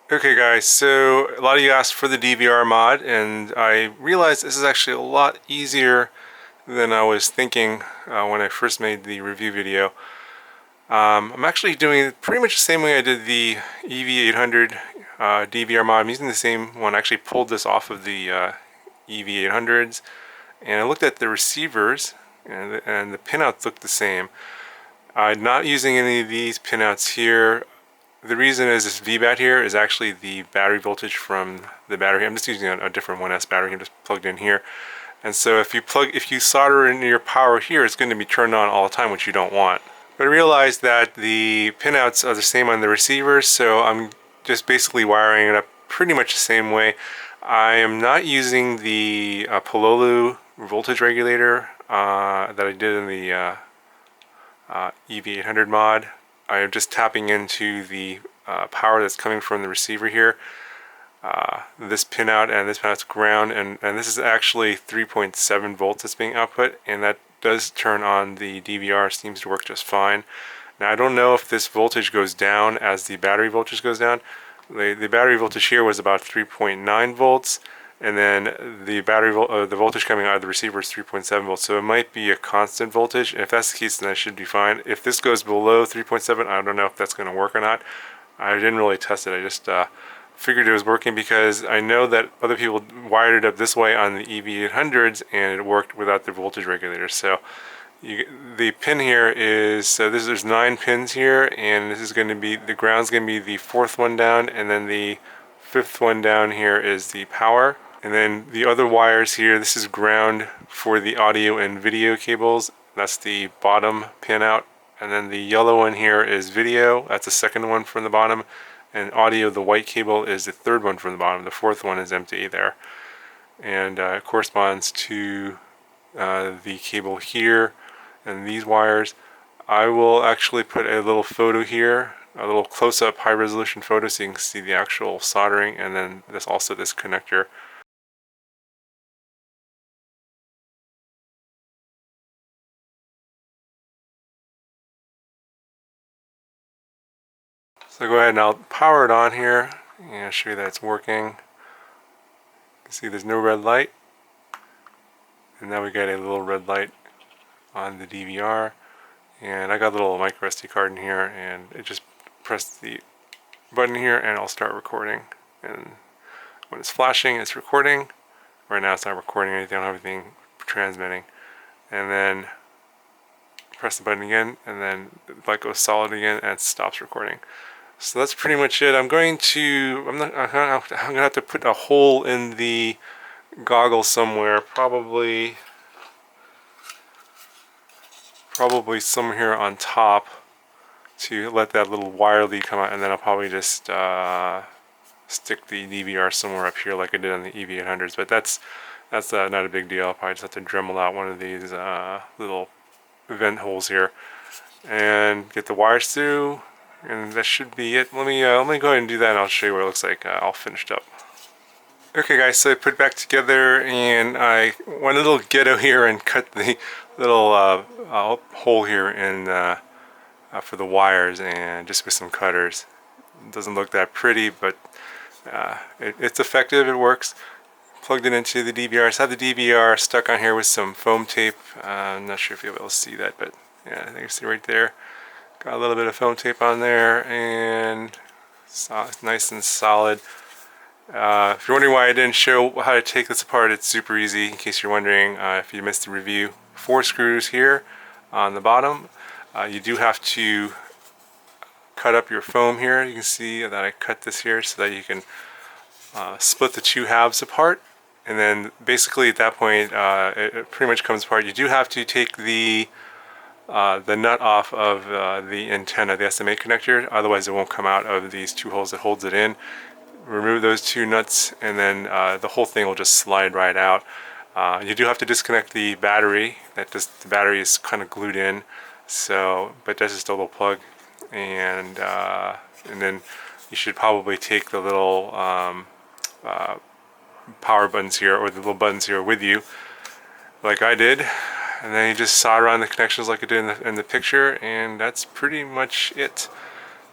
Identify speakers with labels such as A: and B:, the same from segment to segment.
A: Okay guys, so a lot of you asked for the DVR mod, and I realized this is actually a lot easier than I was thinking when I first made the review video. I'm actually doing it pretty much the same way I did the EV800 DVR mod. I'm using the same one. I actually pulled this off of the EV800s, and I looked at the receivers, and the pinouts look the same. I'm not using any of these pinouts here. The reason is this VBAT here is actually the battery voltage from the battery. I'm just using a different 1S battery. I'm just plugged in here. And so if you solder in your power here, it's going to be turned on all the time, which you don't want. But I realized that the pinouts are the same on the receivers, so I'm just basically wiring it up pretty much the same way. I am not using the Pololu voltage regulator that I did in the EV800 mod. I am just tapping into the power that's coming from the receiver here. This pinout and this pinout's ground, and this is actually 3.7 volts that's being output, and that does turn on the DVR. Seems to work just fine. Now I don't know if this voltage goes down as the battery voltage goes down. The battery voltage here was about 3.9 volts, and then the the voltage coming out of the receiver is 3.7 volts. So it might be a constant voltage. If that's the case, then that should be fine. If this goes below 3.7, I don't know if that's going to work or not. I didn't really test it. I just figured it was working because I know that other people wired it up this way on the EV800s and it worked without the voltage regulator. So the pin here is, there's 9 pins here, and this is going to be, the ground's going to be the 4th one down, and then the 5th one down here is the power. And then the other wires here, this is ground for the audio and video cables. That's the bottom pin out. And then the yellow one here is video. That's the 2nd one from the bottom. And audio, the white cable, is the 3rd one from the bottom. The 4th one is empty there. And it corresponds to the cable here and these wires. I will actually put a little photo here, a little close-up high-resolution photo so you can see the actual soldering, and then this connector. So go ahead and I'll power it on here and show you that it's working. You can see there's no red light, and now we got a little red light on the DVR. And I got a little micro SD card in here, and it just pressed the button here and I'll start recording. And when it's flashing, it's recording. Right now it's not recording anything, I don't have anything transmitting. And then press the button again, and then the light goes solid again and it stops recording. So that's pretty much it. I'm gonna have to put a hole in the goggle somewhere, probably somewhere here on top, to let that little wire lead come out, and then I'll probably just stick the DVR somewhere up here like I did on the EV800s. But that's not a big deal. I'll probably just have to Dremel out one of these little vent holes here and get the wires through, and that should be it. Let me go ahead and do that, and I'll show you what it looks like all finished up. Okay guys, so I put it back together, and I went a little ghetto here and cut the little hole here in for the wires, and just with some cutters. It doesn't look that pretty, but it's effective, it works. Plugged it into the DVR. So I have the DVR stuck on here with some foam tape. I'm not sure if you'll be able to see that, but yeah, I think you see right there. Got a little bit of foam tape on there, and it's nice and solid. If you're wondering why I didn't show how to take this apart, it's super easy. In case you're wondering, if you missed the review, 4 screws here on the bottom. You do have to cut up your foam here. You can see that I cut this here so that you can split the 2 halves apart. And then basically at that point, it pretty much comes apart. You do have to take the nut off of the antenna, the SMA connector, otherwise it won't come out of these 2 holes that holds it in. Remove those 2 nuts, and then the whole thing will just slide right out. You do have to disconnect the battery. The battery is kind of glued in, so, but that's just a little plug. And then you should probably take the little power buttons here, or the little buttons here, with you, like I did, and then you just solder on the connections like I did in the picture, and that's pretty much it.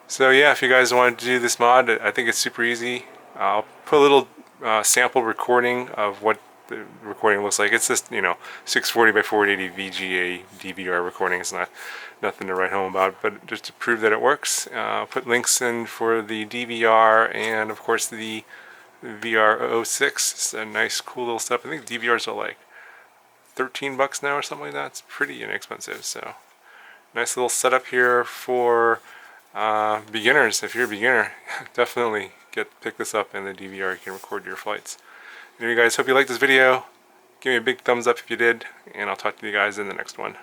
A: So yeah, if you guys want to do this mod, I think it's super easy. I'll put a little sample recording of what the recording looks like. It's just, 640 by 480 VGA DVR recording. It's nothing to write home about, but just to prove that it works. Put links in for the DVR and of course the VR006. It's a nice, cool little stuff. I think DVRs are like $13 now or something like that. It's pretty inexpensive. So nice little setup here for beginners. If you're a beginner, definitely pick this up, and the DVR, you can record your flights. Anyway guys, hope you liked this video. Give me a big thumbs up if you did, and I'll talk to you guys in the next one.